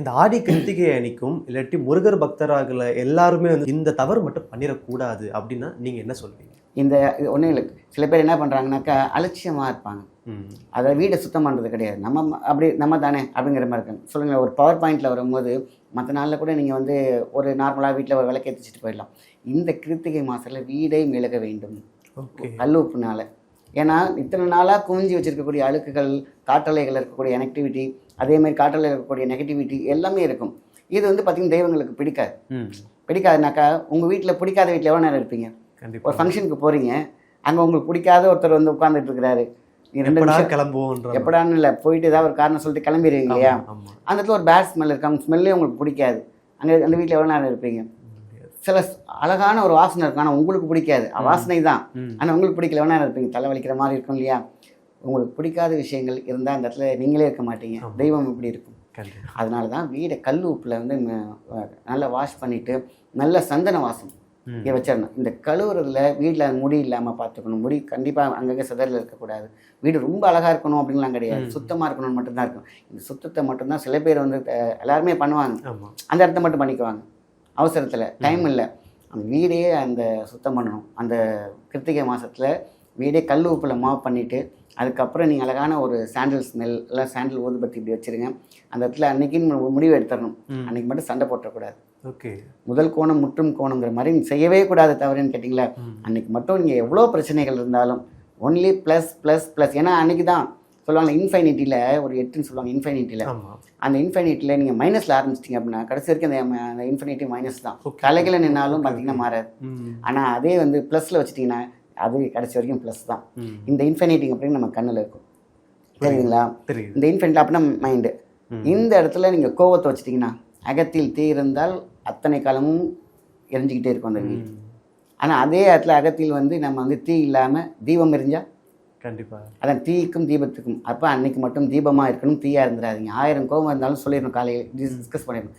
இந்த ஆடி கிருத்திகை அன்னைக்கும் இல்லாட்டி முருகர் பக்தராகல எல்லாருமே வந்து இந்த தவறு மட்டும் பண்ணிடக்கூடாது அப்படின்னா நீங்க என்ன சொல்வீங்க? இந்த ஒன்றும் இல்லை, சில பேர் என்ன பண்ணுறாங்கனாக்கா அலட்சியமாக இருப்பாங்க. அதை வீடை சுத்தம் பண்ணுறது கிடையாது, நம்ம தானே அப்படிங்கிற மாதிரி இருக்காங்க. சொல்லுங்கள், ஒரு பவர் பாயிண்டில் வரும்போது மற்ற நாளில் கூட நீங்கள் வந்து ஒரு நார்மலாக வீட்டில் ஒரு விளக்கேற்றிச்சிட்டு போயிடலாம். இந்த கிருத்திகை மாதத்தில் வீடை மெழுக வேண்டும் கல் உப்புனால. ஏன்னா இத்தனை நாளாக குவிஞ்சி வச்சுருக்கக்கூடிய அழுக்குகள், காற்றலைகள் இருக்கக்கூடிய நெகட்டிவிட்டி, அதேமாதிரி காற்றலையில் இருக்கக்கூடிய நெகட்டிவிட்டி எல்லாமே இருக்கும். இது வந்து பார்த்திங்கன்னா தெய்வங்களுக்கு பிடிக்காதுனாக்கா உங்கள் வீட்டில் பிடிக்காத வீட்டில் எவ்வளோ நேரம் இருப்பீங்க? ஒரு ஃபங்க்ஷனுக்கு போகிறீங்க, அங்கே உங்களுக்கு பிடிக்காத ஒருத்தர் வந்து உட்காந்துட்டு இருக்கிறாரு, கிளம்புவோம் எப்படான்னு இல்லை, போயிட்டு ஏதாவது ஒரு காரணம் சொல்லிட்டு கிளம்பிடுவீங்க இல்லையா? அந்த இடத்துல ஒரு பேட் ஸ்மெல் இருக்கு, அவங்க ஸ்மெல்லே உங்களுக்கு பிடிக்காது. அந்த வீட்டில் எவ்வளோ நேரம் இருப்பீங்க? சில அழகான ஒரு வாசனை இருக்கும், ஆனால் உங்களுக்கு பிடிக்காது, வாசனை தான், ஆனால் உங்களுக்கு பிடிக்கல, எவ்வளோ நேரம் இருப்பீங்க? தலைவலிக்கிற மாதிரி இருக்கும் இல்லையா? உங்களுக்கு பிடிக்காத விஷயங்கள் இருந்தால் அந்த இடத்துல நீங்களே இருக்க மாட்டீங்க, தெய்வம் இப்படி இருக்கும். அதனால தான் வீடை கல் உப்பில் வந்து நல்லா வாஷ் பண்ணிவிட்டு நல்ல சந்தன வாசம் இங்கே வச்சிடணும். இந்த கழுவுறதுல வீட்டில் முடி இல்லாமல் பார்த்துக்கணும். முடி கண்டிப்பாக அங்கங்கே சிதறில் இருக்கக்கூடாது. வீடு ரொம்ப அழகாக இருக்கணும் அப்படின்லாம் கிடையாது, சுத்தமாக இருக்கணும்னு மட்டும்தான் இருக்கும். இந்த சுத்தத்தை மட்டும்தான் சில பேர் வந்து எல்லாருமே பண்ணுவாங்க, அந்த இடத்த மட்டும் பண்ணிக்குவாங்க அவசரத்தில், டைம் இல்லை. அந்த வீடே அந்த சுத்தம் பண்ணணும். அந்த கிருத்திகை மாதத்தில் வீடே கல் உப்பில் மாப் பண்ணிவிட்டு அதுக்கப்புறம் நீங்கள் அழகான ஒரு சாண்டில் ஸ்மெல் இல்லை சாண்டில் ஊதுபத்தி இப்படி வச்சுருங்க. அந்த இடத்துல அன்றைக்கின்னு ஒரு முடிவு எடுத்துடணும், அன்றைக்கி மட்டும் சண்டை போட்டக்கூடாது. முதல் கோணம் முற்றும் கோணங்கிற மாதிரி செய்யவே கூடாது. தவறுன்னு கேட்டிங்களா, அன்றைக்கி மட்டும் நீங்கள் எவ்வளோ பிரச்சனைகள் இருந்தாலும் ஒன்லி ப்ளஸ் ப்ளஸ் ப்ளஸ். ஏன்னா அன்றைக்கி தான் சொல்லுவாங்க இன்ஃபைனிட்டியில் ஒரு 8ன்னு சொல்லுவாங்க. இன்ஃபைனிட்டியில் அந்த இன்ஃபைனிட்டியில் நீங்கள் மைனஸில் ஆரம்பிச்சிட்டிங்க அப்படின்னா கடைசி வரைக்கும் அந்த இன்ஃபைனிட்டி மைனஸ் தான். தலைகளை நின்னாலும் பார்த்தீங்கன்னா மாறாது. ஆனால் அதே வந்து ப்ளஸில் வச்சுட்டிங்கன்னா அது கடைசி வரைக்கும் ப்ளஸ் தான். இந்த இன்ஃபைனிட்டிங் அப்படின்னு நம்ம கண்ணில் இருக்கும், தெரியுதுங்களா? இந்த இன்ஃபைனிட்டி அப்படின்னா மைண்டு. இந்த இடத்துல நீங்கள் கோவத்தை வச்சுட்டிங்கன்னா அகத்தில் தீ இருந்தால் அத்தனை காலமும் எரிஞ்சிக்கிட்டே இருக்கும் அந்த வீடு. ஆனால் அதே இடத்துல அகத்தில் வந்து நம்ம வந்து தீ இல்லாமல் தீபம் எரிஞ்சால் கண்டிப்பாக அதான் தீக்கும் தீபத்துக்கும். அப்போ அன்னைக்கு மட்டும் தீபமாக இருக்கணும், தீயாக இருந்துடாதீங்க. 1000 கோபம் இருந்தாலும் சொல்லிடணும், காலையில் டிஸ்கஸ் பண்ணிடணும்.